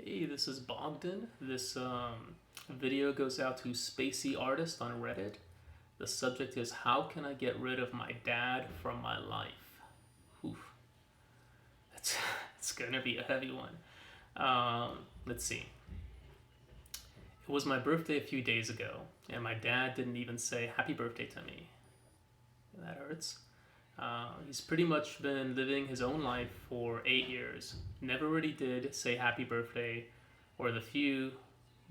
Hey, this is Bogdan. This video goes out to Spacey Artist on Reddit. The subject is how can I get rid of my dad from my life? Oof, it's, it's gonna be a heavy one. Let's see. It was my birthday a few days ago, and my dad didn't even say happy birthday to me. That hurts. He's pretty much been living his own life for 8 years. Never really did say happy birthday, or the few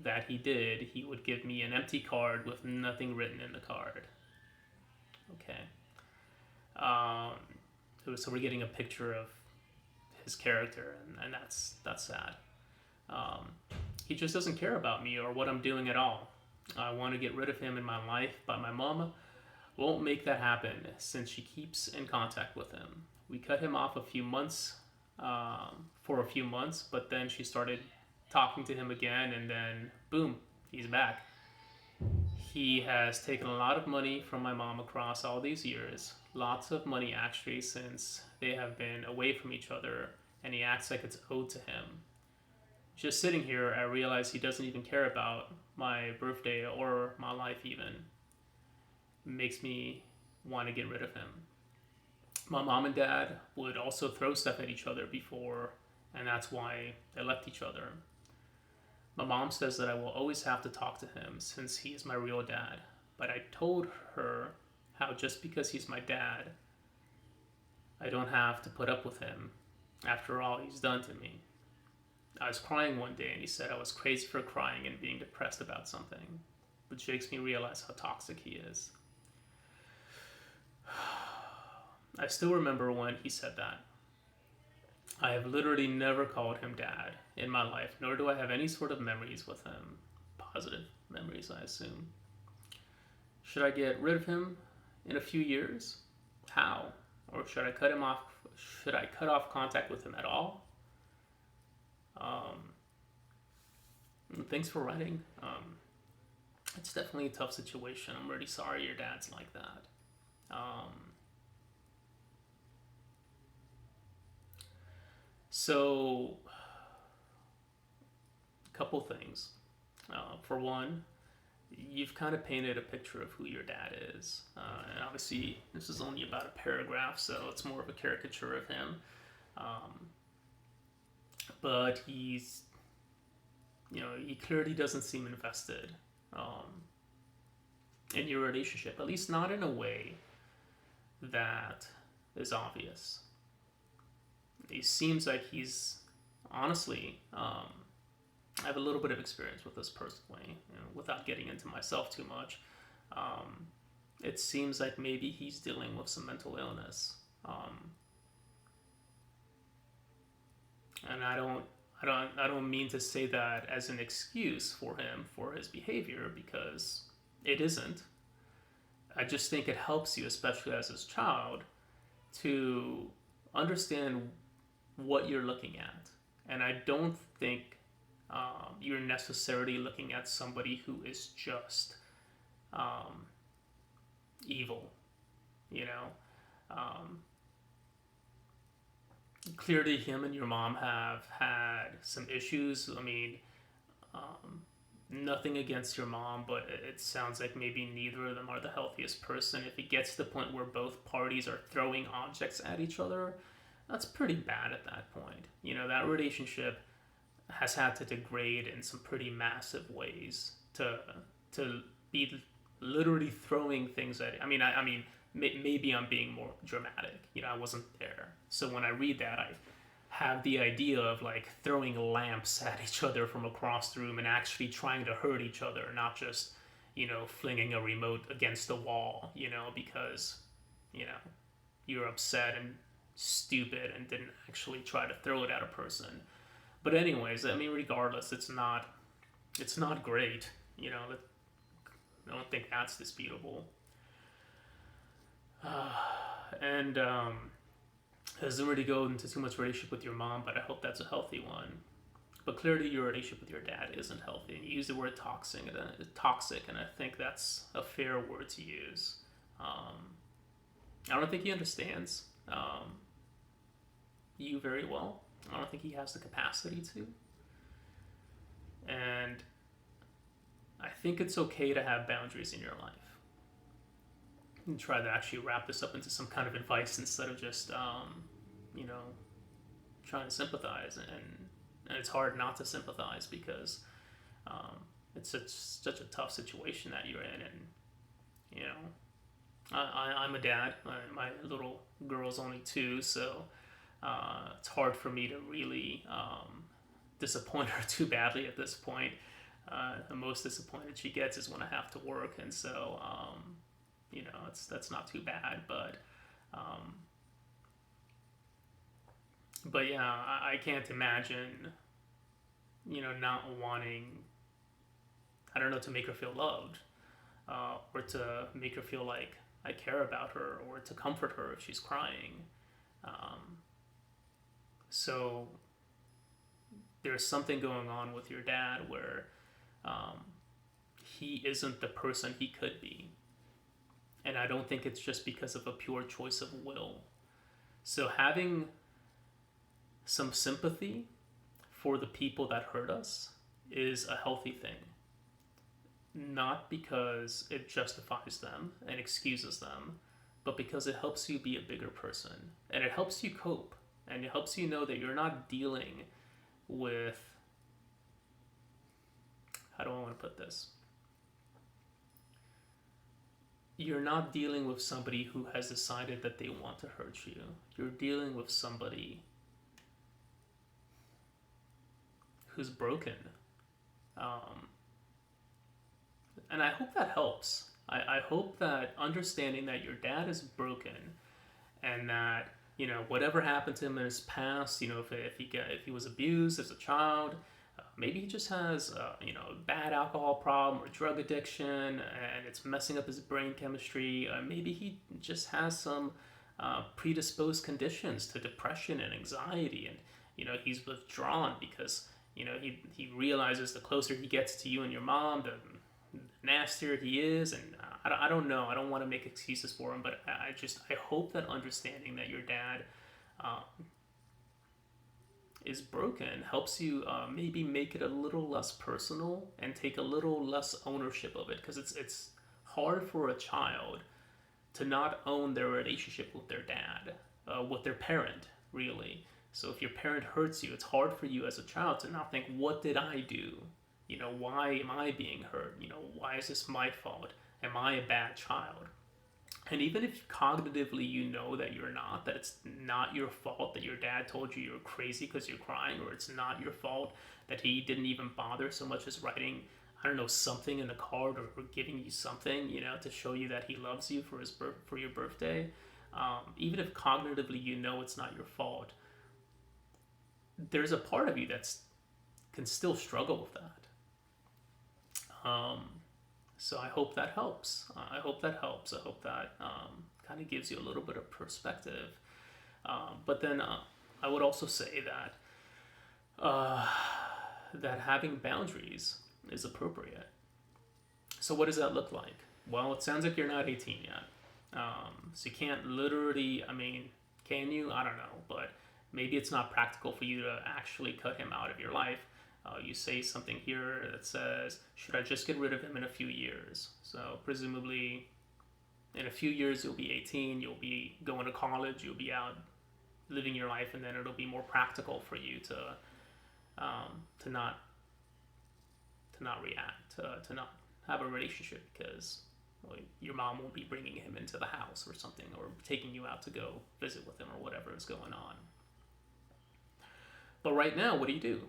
that he did, he would give me an empty card with nothing written in the card. Okay. Um, so we're getting a picture of his character, and that's sad. Um, he just doesn't care about me or what I'm doing at all. I want to get rid of him in my life, but my mom won't make that happen since she keeps in contact with him. We cut him off for a few months, but then she started talking to him again, and then boom, he's back. He has taken a lot of money from my mom across all these years, lots of money actually, since they have been away from each other, and he acts like it's owed to him. Just sitting here, I realize he doesn't even care about my birthday or my life even. Makes me want to get rid of him. My mom and dad would also throw stuff at each other before, and that's why they left each other. My mom says that I will always have to talk to him since he is my real dad, but I told her how just because he's my dad, I don't have to put up with him after all he's done to me. I was crying one day and he said I was crazy for crying and being depressed about something, which makes me realize how toxic he is. I still remember when he said that. I have literally never called him dad in my life, nor do I have any sort of memories with him. Positive memories, I assume. Should I get rid of him in a few years? How? Or should I cut him off? Should I cut off contact with him at all? Thanks for writing. It's definitely a tough situation. I'm really sorry your dad's like that. So, a couple things. For one, you've kind of painted a picture of who your dad is. And obviously, this is only about a paragraph, so it's more of a caricature of him. But he clearly doesn't seem invested in your relationship, at least not in a way that is obvious. It seems like he's honestly, I have a little bit of experience with this personally, without getting into myself too much. It seems like maybe he's dealing with some mental illness, and I don't mean to say that as an excuse for him for his behavior because it isn't. I just think it helps you, especially as his child, to understand what you're looking at. And I don't think you're necessarily looking at somebody who is just evil, you know. Clearly, him and your mom have had some issues. I mean, nothing against your mom, but it sounds like maybe neither of them are the healthiest person. If it gets to the point where both parties are throwing objects at each other, that's pretty bad at that point. That relationship has had to degrade in some pretty massive ways to be literally throwing things at it. I mean, maybe I'm being more dramatic. I wasn't there, so when I read that, I have the idea of like throwing lamps at each other from across the room and actually trying to hurt each other, not just flinging a remote against the wall. Because you're upset and stupid and didn't actually try to throw it at a person. But anyways, I mean, regardless, it's not great. I don't think that's disputable. And doesn't really go into too much relationship with your mom, but I hope that's a healthy one. But clearly, your relationship with your dad isn't healthy. And you use the word toxic, and I think that's a fair word to use. I don't think he understands you very well. I don't think he has the capacity to. And I think it's okay to have boundaries in your life. And try to actually wrap this up into some kind of advice instead of just, you know, trying to sympathize. And it's hard not to sympathize because it's such a tough situation that you're in. And, you know, I'm a dad. My little girl's only 2, so it's hard for me to really disappoint her too badly at this point. The most disappointed she gets is when I have to work, and so you know, that's not too bad. But yeah, I can't imagine, you know, not wanting, I don't know, to make her feel loved, or to make her feel like I care about her, or to comfort her if she's crying. So there's something going on with your dad where he isn't the person he could be. And I don't think it's just because of a pure choice of will. So having some sympathy for the people that hurt us is a healthy thing. Not because it justifies them and excuses them, but because it helps you be a bigger person. And it helps you cope. And it helps you know that you're not dealing with, how do I want to put this? You're not dealing with somebody who has decided that they want to hurt you. You're dealing with somebody who's broken. And I hope that helps. I hope that understanding that your dad is broken and that, you know, whatever happened to him in his past, you know, if he was abused as a child, maybe he just has, you know, a bad alcohol problem or drug addiction, and it's messing up his brain chemistry. Maybe he just has some predisposed conditions to depression and anxiety, and, you know, he's withdrawn because, you know, he realizes the closer he gets to you and your mom, the nastier he is. And I don't know. I don't want to make excuses for him, but I hope that understanding that your dad is broken helps you maybe make it a little less personal and take a little less ownership of it, because it's hard for a child to not own their relationship with their dad, with their parent, really. So if your parent hurts you, it's hard for you as a child to not think, what did I do? You know, why am I being hurt? You know, why is this my fault? Am I a bad child? And even if cognitively you know that you're not, that it's not your fault that your dad told you you're crazy because you're crying, or it's not your fault that he didn't even bother so much as writing, I don't know, something in a card, or giving you something, you know, to show you that he loves you for your birthday. Even if cognitively you know it's not your fault, there's a part of you that's can still struggle with that. So I hope that helps. I hope that kind of gives you a little bit of perspective. But then I would also say that having boundaries is appropriate. So what does that look like? Well, it sounds like you're not 18 yet. So you can't literally, I mean, can you? I don't know. But maybe it's not practical for you to actually cut him out of your life. You say something here that says, should I just get rid of him in a few years? So presumably in a few years you'll be 18, you'll be going to college, you'll be out living your life, and then it'll be more practical for you to not react, to not have a relationship, because your mom won't be bringing him into the house or something, or taking you out to go visit with him, or whatever is going on. But right now, what do you do?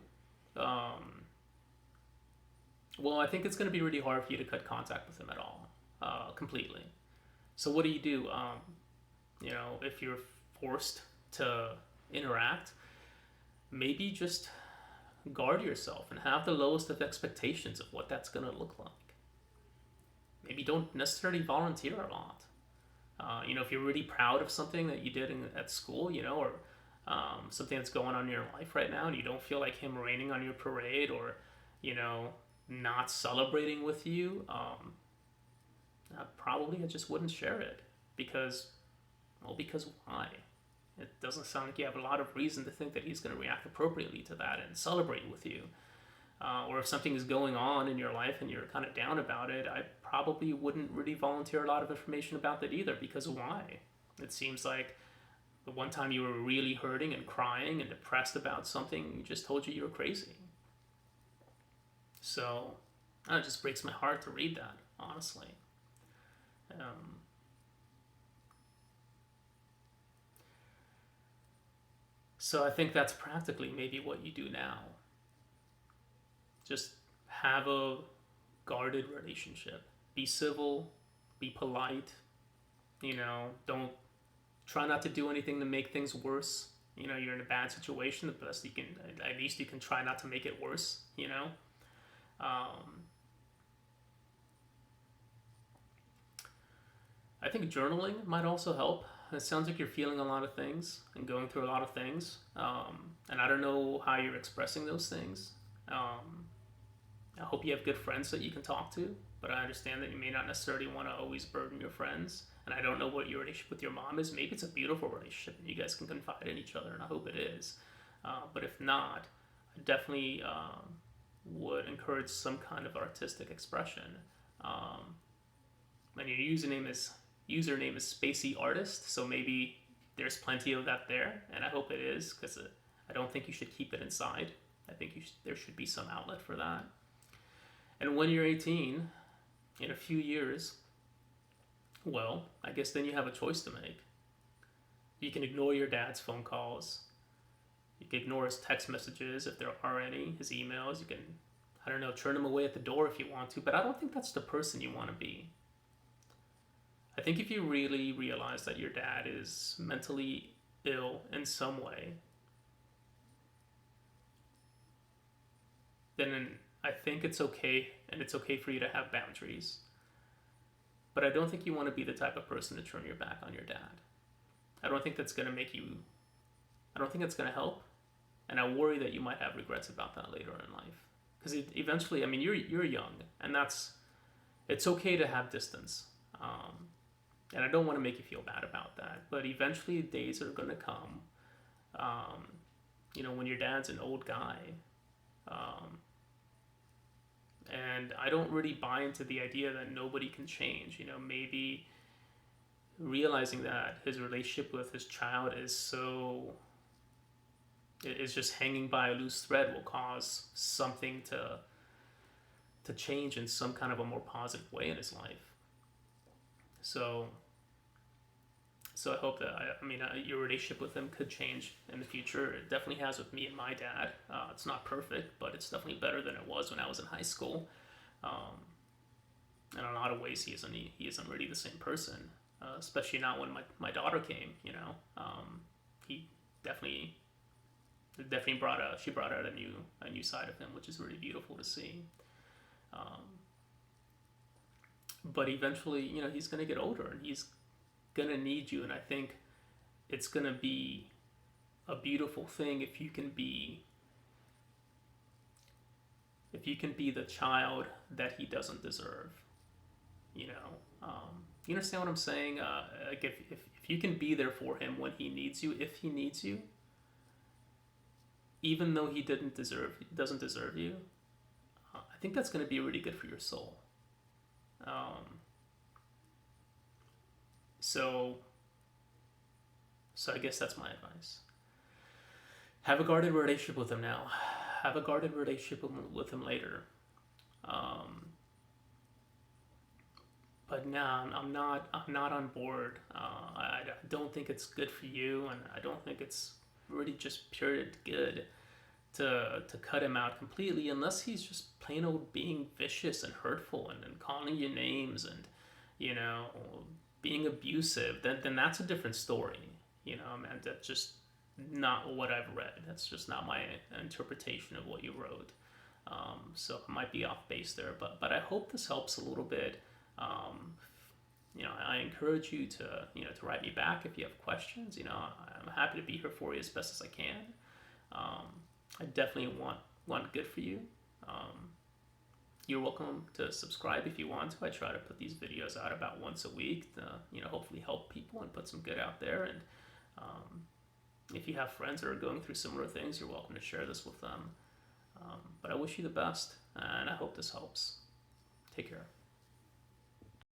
Well, I think it's going to be really hard for you to cut contact with him at all, completely. So what do? You know, if you're forced to interact, maybe just guard yourself and have the lowest of expectations of what that's going to look like. Maybe don't necessarily volunteer a lot. You know, if you're really proud of something that you did at school, you know, or something that's going on in your life right now, and you don't feel like him raining on your parade, or, you know, not celebrating with you, probably I just wouldn't share it, because why? It doesn't sound like you have a lot of reason to think that he's going to react appropriately to that and celebrate with you. or if something is going on in your life and you're kind of down about it, I probably wouldn't really volunteer a lot of information about that either, because why? It seems like the one time you were really hurting and crying and depressed about something, you just told you were crazy. So it just breaks my heart to read that, honestly. Um, so I think that's practically maybe what you do now. Just have a guarded relationship. Be civil, be polite, don't try not to do anything to make things worse. You're in a bad situation, the best you can, at least you can try not to make it worse, I think journaling might also help. It sounds like you're feeling a lot of things and going through a lot of things. And I don't know how you're expressing those things. I hope you have good friends that you can talk to, but I understand that you may not necessarily want to always burden your friends. And I don't know what your relationship with your mom is. Maybe it's a beautiful relationship and you guys can confide in each other, and I hope it is. But if not, I definitely would encourage some kind of artistic expression. And your username is Spacey Artist, so maybe there's plenty of that there, and I hope it is, because I don't think you should keep it inside. I think there should be some outlet for that. And when you're 18, in a few years, well, I guess then you have a choice to make. You can ignore your dad's phone calls. You can ignore his text messages if there are any, his emails. You can, I don't know, turn him away at the door if you want to, but I don't think that's the person you want to be. I think if you really realize that your dad is mentally ill in some way, then I think it's okay, and it's okay for you to have boundaries. But I don't think you want to be the type of person to turn your back on your dad. I don't think that's going to I don't think it's going to help. And I worry that you might have regrets about that later in life. Because eventually, I mean, you're young, and it's okay to have distance. And I don't want to make you feel bad about that. But eventually days are going to come, when your dad's an old guy. And I don't really buy into the idea that nobody can change. Maybe realizing that his relationship with his child is just hanging by a loose thread will cause something to change in some kind of a more positive way in his life. So I hope that your relationship with him could change in the future. It definitely has with me and my dad. It's not perfect, but it's definitely better than it was when I was in high school. In a lot of ways, he isn't really the same person, especially not when my daughter came. He definitely brought out a new side of him, which is really beautiful to see. But eventually, he's going to get older and he's going to need you, and I think it's going to be a beautiful thing if you can be the child that he doesn't deserve. You understand what I'm saying? Like if you can be there for him when he needs you, if he needs you, even though he doesn't deserve you, I think that's going to be really good for your soul. So I guess that's my advice. Have a guarded relationship with him now. Have a guarded relationship with him later. But no, I'm not on board. I don't think it's good for you, and I don't think it's really just pure good to cut him out completely, unless he's just plain old being vicious and hurtful and calling you names and being abusive. Then that's a different story. That's just not what I've read. That's just not my interpretation of what you wrote. So I might be off base there, but I hope this helps a little bit. I encourage you to write me back if you have questions. I'm happy to be here for you as best as I can. I definitely want good for you. You're welcome to subscribe if you want to. I try to put these videos out about once a week to hopefully help people and put some good out there. And if you have friends that are going through similar things, you're welcome to share this with them. But I wish you the best, and I hope this helps. Take care.